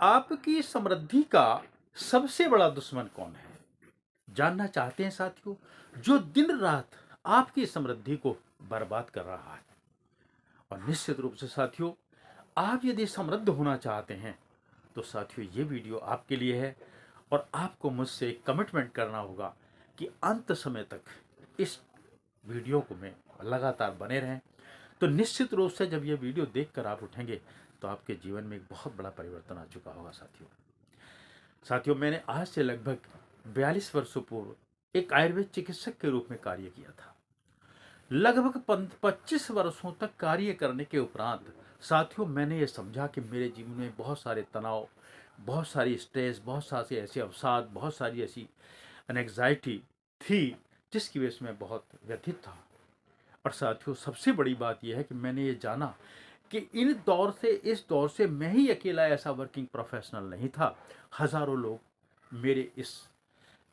आपकी समृद्धि का सबसे बड़ा दुश्मन कौन है? जानना चाहते हैं साथियों, जो दिन रात आपकी समृद्धि को बर्बाद कर रहा है। और निश्चित रूप से साथियों, आप यदि समृद्ध होना चाहते हैं तो साथियों ये वीडियो आपके लिए है। और आपको मुझसे एक कमिटमेंट करना होगा कि अंत समय तक इस वीडियो को में लगातार बने रहें। तो निश्चित रूप से जब ये वीडियो देखकर आप उठेंगे तो आपके जीवन में एक बहुत बड़ा परिवर्तन आ चुका होगा साथियों, मैंने आज से लगभग 42 वर्षों पूर्व एक आयुर्वेद चिकित्सक के रूप में कार्य किया था। लगभग 25 वर्षों तक कार्य करने के उपरांत साथियों, मैंने ये समझा कि मेरे जीवन में बहुत सारे तनाव, बहुत सारी स्ट्रेस, बहुत सारे ऐसे अवसाद, बहुत सारी ऐसी एंग्जाइटी थी जिसकी वजह से मैं बहुत व्यथित था। और साथियों, सबसे बड़ी बात यह है कि मैंने ये जाना कि इस दौर से मैं ही अकेला ऐसा वर्किंग प्रोफेशनल नहीं था। हजारों लोग मेरे इस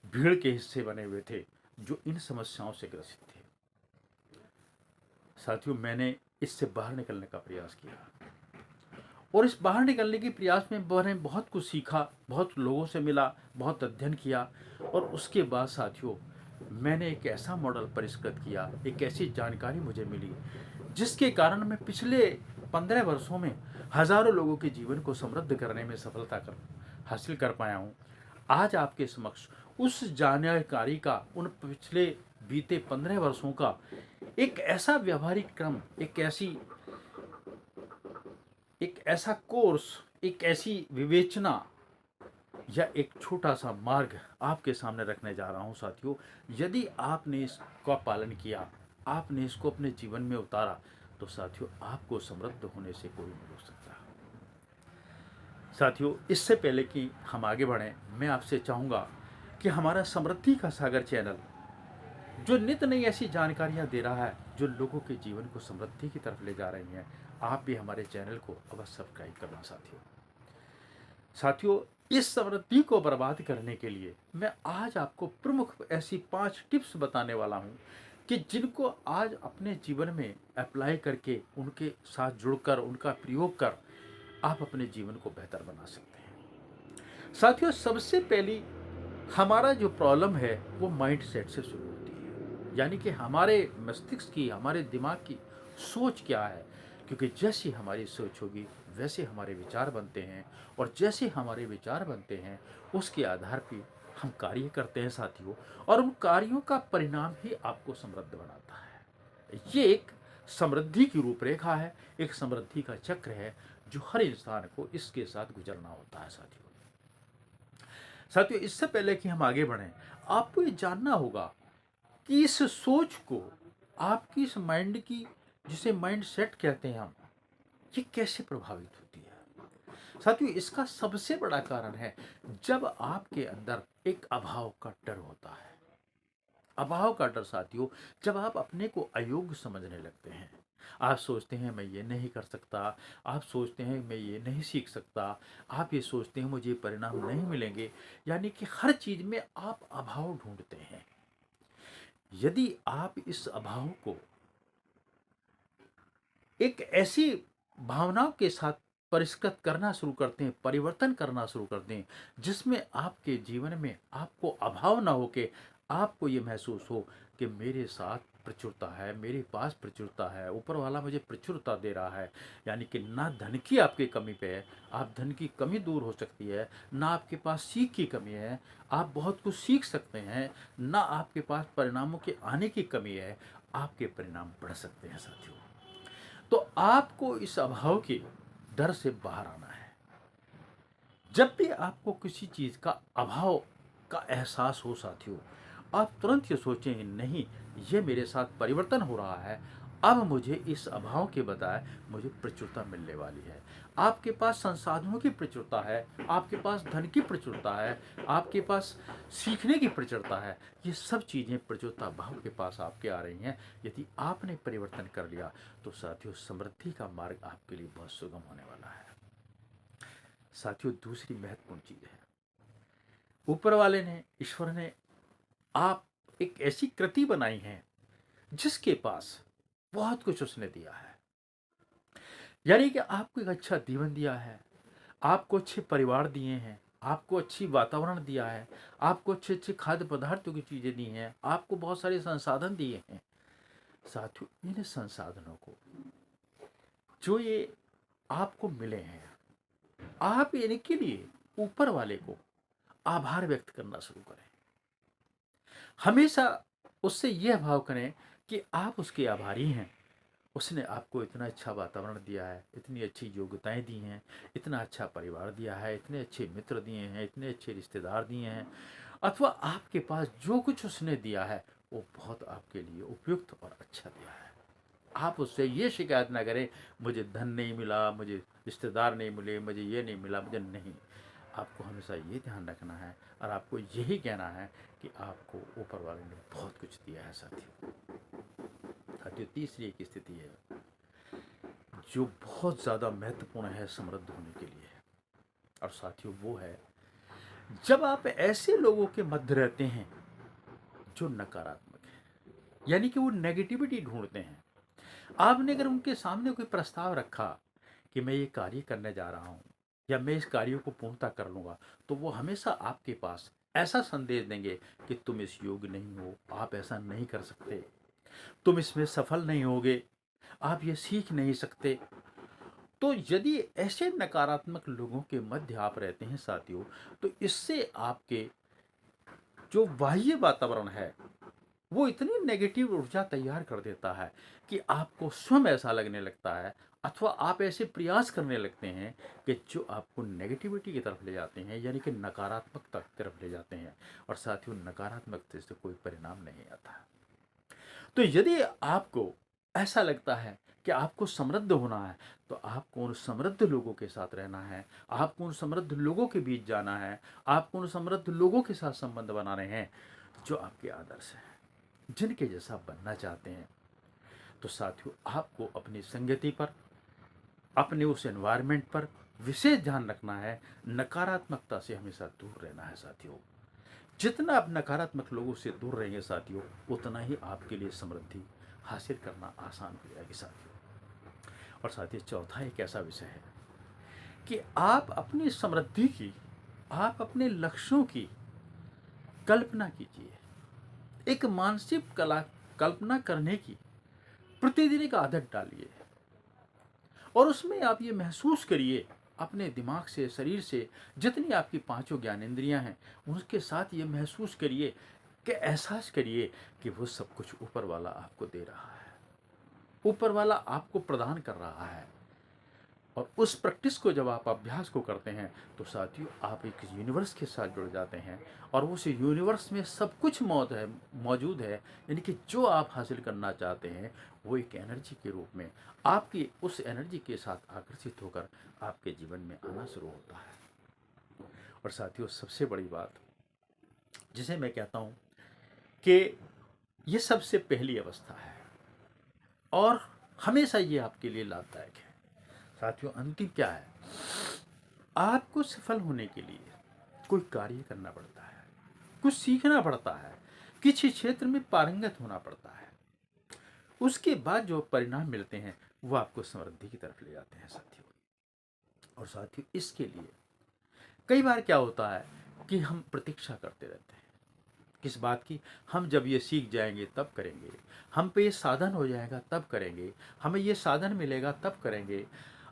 भीड़ के हिस्से बने हुए थे जो इन समस्याओं से ग्रसित थे। साथियों, मैंने इससे बाहर निकलने का प्रयास किया और इस बाहर निकलने के प्रयास में मैंने बहुत कुछ सीखा, बहुत लोगों से मिला, बहुत अध्ययन किया। और उसके बाद साथियों, मैंने एक ऐसा मॉडल परिष्कृत किया, एक ऐसी जानकारी मुझे मिली जिसके कारण मैं पिछले 15 वर्षों में हजारों लोगों के जीवन को समृद्ध करने में सफलता हासिल कर पाया हूँ। आज आपके समक्ष उस जानकारी का, उन पिछले बीते 15 वर्षों का एक ऐसा व्यवहारिक क्रम, एक ऐसा कोर्स, एक ऐसी विवेचना या एक छोटा सा मार्ग आपके सामने रखने जा रहा हूं साथियों। यदि आपने इसका पालन किया, आपने इसको अपने जीवन में उतारा, तो साथियों आपको समृद्ध होने से कोई नहीं रोक सकता। साथियों, इससे पहले कि हम आगे बढ़ें, मैं आपसे चाहूँगा कि हमारा समृद्धि का सागर चैनल जो नित नई ऐसी जानकारियाँ दे रहा है, जो लोगों के जीवन को समृद्धि की तरफ ले जा रही हैं, आप भी हमारे चैनल को अवश्य सब्सक्राइब करना साथियों, इस समृद्धि को बर्बाद करने के लिए मैं आज आपको प्रमुख ऐसी 5 टिप्स बताने वाला हूं कि जिनको आज अपने जीवन में अप्लाई करके, उनके साथ जुड़कर, उनका प्रयोग कर आप अपने जीवन को बेहतर बना सकते हैं। साथियों, सबसे पहली हमारा जो प्रॉब्लम है वो माइंड सेट से शुरू होती है, यानी कि हमारे मस्तिष्क की, हमारे दिमाग की सोच क्या है। क्योंकि जैसी हमारी सोच होगी वैसे हमारे विचार बनते हैं, और जैसे हमारे विचार बनते हैं उसके आधार पर हम कार्य करते हैं साथियों। और उन कार्यों का परिणाम ही आपको समृद्ध बनाता है। ये एक समृद्धि की रूपरेखा है, एक समृद्धि का चक्र है जो हर इंसान को इसके साथ गुजरना होता है साथियों, इससे पहले कि हम आगे बढ़ें, आपको ये जानना होगा कि इस सोच को, आपकी इस माइंड की, जिसे माइंड सेट कहते हैं हम, ये कैसे प्रभावित होती है। साथियों, इसका सबसे बड़ा कारण है जब आपके अंदर एक अभाव का डर होता है। अभाव का डर साथियों, जब आप अपने को अयोग्य समझने लगते हैं, आप सोचते हैं मैं ये नहीं कर सकता, आप सोचते हैं मैं ये नहीं सीख सकता, आप ये सोचते हैं मुझे परिणाम नहीं मिलेंगे, यानी कि हर चीज में आप अभाव ढूंढते हैं। यदि आप इस अभाव को एक ऐसी भावनाओं के साथ परिष्कृत करना शुरू करते हैं, परिवर्तन करना शुरू करते हैं, जिसमें आपके जीवन में आपको अभाव ना हो के आपको ये महसूस हो कि मेरे साथ प्रचुरता है, मेरे पास प्रचुरता है, ऊपर वाला मुझे प्रचुरता दे रहा है। यानी कि ना धन की आपकी कमी पे है, आप धन की कमी दूर हो सकती है, ना आपके पास सीख की कमी है, आप बहुत कुछ सीख सकते हैं, ना आपके पास परिणामों के आने की कमी है, आपके परिणाम बढ़ सकते हैं साथियों। तो आपको इस अभाव के डर से बाहर आना है। जब भी आपको किसी चीज का अभाव का एहसास हो साथियों, आप तुरंत ये सोचें, नहीं, ये मेरे साथ परिवर्तन हो रहा है, अब मुझे इस अभाव के बजाय मुझे प्रचुरता मिलने वाली है। आपके पास संसाधनों की प्रचुरता है, आपके पास धन की प्रचुरता है, आपके पास सीखने की प्रचुरता है। ये सब चीज़ें प्रचुरता भाव के पास आपके आ रही हैं। यदि आपने परिवर्तन कर लिया तो साथियों, समृद्धि का मार्ग आपके लिए बहुत सुगम होने वाला है। साथियों, दूसरी महत्वपूर्ण चीज है, ऊपर वाले ने, ईश्वर ने आप एक ऐसी कृति बनाई है जिसके पास बहुत कुछ उसने दिया है। यानी कि आपको एक अच्छा जीवन दिया है, आपको अच्छे परिवार दिए हैं, आपको अच्छी वातावरण दिया है, आपको अच्छे-अच्छे खाद्य पदार्थों की चीज़ें दी हैं, आपको बहुत सारे संसाधन दिए हैं। साथियों, इन संसाधनों को, जो ये आपको मिले हैं, आप इनके लिए ऊपर वाले को आभार व्यक्त करना शुरू करें। हमेशा उससे यह भाव करें कि आप उसके आभारी हैं। उसने आपको इतना अच्छा वातावरण दिया है, इतनी अच्छी योग्यताएं दी हैं, इतना अच्छा परिवार दिया है, इतने अच्छे मित्र दिए हैं, इतने अच्छे रिश्तेदार दिए हैं, अथवा आपके पास जो कुछ उसने दिया है वो बहुत आपके लिए उपयुक्त और अच्छा दिया है। आप उससे ये शिकायत ना करें, मुझे धन नहीं मिला, मुझे रिश्तेदार नहीं मिले, मुझे ये नहीं मिला, मुझे नहीं। आपको हमेशा ये ध्यान रखना है और आपको यही कहना है कि आपको ऊपर वाले ने बहुत कुछ दिया है। साथियों, तीसरी एक स्थिति है जो बहुत ज़्यादा महत्वपूर्ण है समृद्ध होने के लिए, और साथियों वो है जब आप ऐसे लोगों के मध्य रहते हैं जो नकारात्मक है, यानी कि वो नेगेटिविटी ढूंढते हैं। आपने अगर उनके सामने कोई प्रस्ताव रखा कि मैं ये कार्य करने जा रहा हूँ या मैं इस कार्य को पूर्णता कर लूँगा, तो वो हमेशा आपके पास ऐसा संदेश देंगे कि तुम इस योग्य नहीं हो, आप ऐसा नहीं कर सकते, तुम इसमें सफल नहीं होगे, आप ये सीख नहीं सकते। तो यदि ऐसे नकारात्मक लोगों के मध्य आप रहते हैं साथियों, तो इससे आपके जो बाह्य वातावरण है वो इतनी नेगेटिव ऊर्जा तैयार कर देता है कि आपको स्वयं ऐसा लगने लगता है, अथवा आप ऐसे प्रयास करने लगते हैं कि जो आपको नेगेटिविटी की तरफ ले जाते हैं, यानी कि नकारात्मकता की तरफ ले जाते हैं, और साथियों नकारात्मकता से कोई परिणाम नहीं आता। तो यदि आपको ऐसा लगता है कि आपको समृद्ध होना है, तो आपको उन समृद्ध लोगों के साथ रहना है, आपको उन समृद्ध लोगों के बीच जाना है, आपको उन समृद्ध लोगों के साथ संबंध बनाने हैं जो आपके आदर्श हैं, जिनके जैसा बनना चाहते हैं। तो साथियों, आपको अपनी संगति पर, अपने उस एनवायरनमेंट पर विशेष ध्यान रखना है। नकारात्मकता से हमेशा दूर रहना है साथियों। जितना आप नकारात्मक लोगों से दूर रहेंगे साथियों, उतना ही आपके लिए समृद्धि हासिल करना आसान हो जाएगी साथियों। और साथियों, चौथा एक ऐसा विषय है कि आप अपनी समृद्धि की, आप अपने लक्ष्यों की कल्पना कीजिए। एक मानसिक कल्पना करने की प्रतिदिन एक आदत डालिए, और उसमें आप ये महसूस करिए अपने दिमाग से, शरीर से, जितनी आपकी पांचों ज्ञानेंद्रियां हैं उनके साथ ये महसूस करिए कि एहसास करिए कि वो सब कुछ ऊपर वाला आपको दे रहा है, ऊपर वाला आपको प्रदान कर रहा है। और उस प्रैक्टिस को जब आप अभ्यास को करते हैं तो साथियों आप एक यूनिवर्स के साथ जुड़ जाते हैं, और उस यूनिवर्स में सब कुछ मौजूद है, यानी कि जो आप हासिल करना चाहते हैं वो एक एनर्जी के रूप में आपकी उस एनर्जी के साथ आकर्षित होकर आपके जीवन में आना शुरू होता है। और साथियों, सबसे बड़ी बात जिसे मैं कहता हूँ कि ये सबसे पहली अवस्था है और हमेशा ये आपके लिए लाभदायक है। साथियों, अंतिम क्या है, आपको सफल होने के लिए कोई कार्य करना पड़ता है, कुछ सीखना पड़ता है, किसी क्षेत्र में पारंगत होना पड़ता है, उसके बाद जो परिणाम मिलते हैं वो आपको समृद्धि की तरफ ले जाते हैं साथियों। और साथियों, इसके लिए कई बार क्या होता है कि हम प्रतीक्षा करते रहते हैं, किस बात की, हम जब ये सीख जाएंगे तब करेंगे, हम पे ये साधन हो जाएगा तब करेंगे, हमें ये साधन मिलेगा तब करेंगे,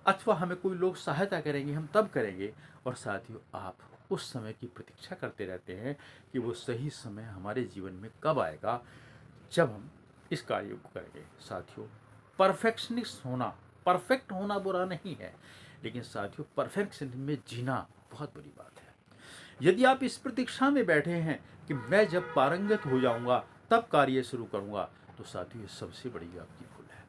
अथवा हमें कोई लोग सहायता करेंगे हम तब करेंगे। और साथियों, आप उस समय की प्रतीक्षा करते रहते हैं कि वो सही समय हमारे जीवन में कब आएगा जब हम इस कार्य को करेंगे। साथियों, परफेक्शनिस्ट होना, परफेक्ट होना बुरा नहीं है, लेकिन साथियों परफेक्शन में जीना बहुत बुरी बात है। यदि आप इस प्रतीक्षा में बैठे हैं कि मैं जब पारंगत हो जाऊंगा तब कार्य शुरू करूंगा, तो साथियों ये सबसे बड़ी आपकी भूल है।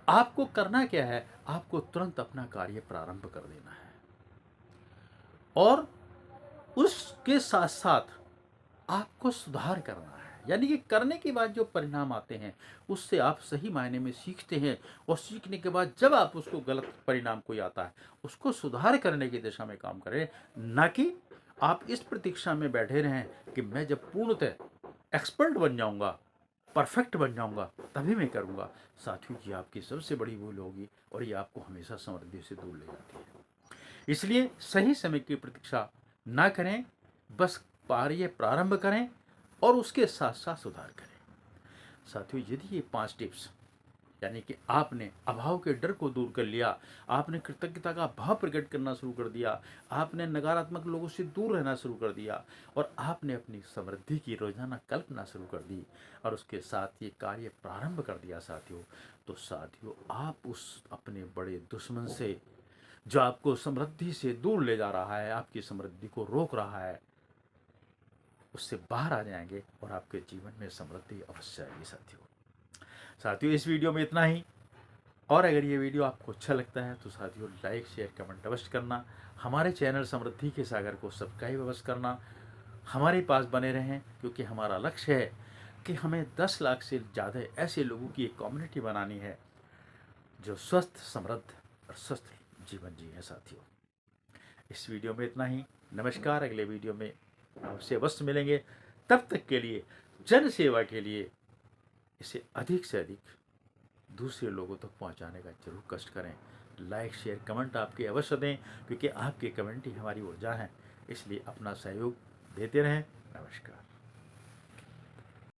आपको करना क्या है, आपको तुरंत अपना कार्य प्रारंभ कर देना है, और उसके साथ साथ आपको सुधार करना है, यानी कि करने के बाद जो परिणाम आते हैं उससे आप सही मायने में सीखते हैं, और सीखने के बाद जब आप उसको गलत परिणाम कोई आता है उसको सुधार करने की दिशा में काम करें, ना कि आप इस प्रतीक्षा में बैठे रहें कि मैं जब पूर्णतः एक्सपर्ट बन जाऊंगा, परफेक्ट बन जाऊंगा तभी मैं करूंगा। साथियों, ये आपकी सबसे बड़ी भूल होगी और ये आपको हमेशा समृद्धि से दूर ले जाती है। इसलिए सही समय की प्रतीक्षा ना करें, बस कार्य प्रारंभ करें और उसके साथ साथ सुधार करें। साथियों, यदि ये 5 टिप्स यानी कि आपने अभाव के डर को दूर कर लिया, आपने कृतज्ञता का भाव प्रकट करना शुरू कर दिया, आपने नकारात्मक लोगों से दूर रहना शुरू कर दिया और आपने अपनी समृद्धि की रोजाना कल्पना शुरू कर दी और उसके साथ ये कार्य प्रारंभ कर दिया साथियों, तो साथियों आप उस अपने बड़े दुश्मन से, जो आपको समृद्धि से दूर ले जा रहा है, आपकी समृद्धि को रोक रहा है, उससे बाहर आ जाएंगे और आपके जीवन में समृद्धि अवश्य आएगी साथियों। साथियों, इस वीडियो में इतना ही। और अगर ये वीडियो आपको अच्छा लगता है तो साथियों लाइक शेयर कमेंट अवश्य करना। हमारे चैनल समृद्धि के सागर को सब्सक्राइब अवश्य करना। हमारे पास बने रहें, क्योंकि हमारा लक्ष्य है कि हमें 10 लाख से ज़्यादा ऐसे लोगों की एक कम्युनिटी बनानी है जो स्वस्थ, समृद्ध और स्वस्थ जीवन जी है साथियों। इस वीडियो में इतना ही। नमस्कार। अगले वीडियो में आपसे अवश्य मिलेंगे। तब तक के लिए जन सेवा के लिए इसे अधिक से अधिक दूसरे लोगों तक पहुंचाने का जरूर कष्ट करें। लाइक शेयर कमेंट आपके अवश्य दें, क्योंकि आपकी कमेंट ही हमारी ऊर्जा है। इसलिए अपना सहयोग देते रहें। नमस्कार।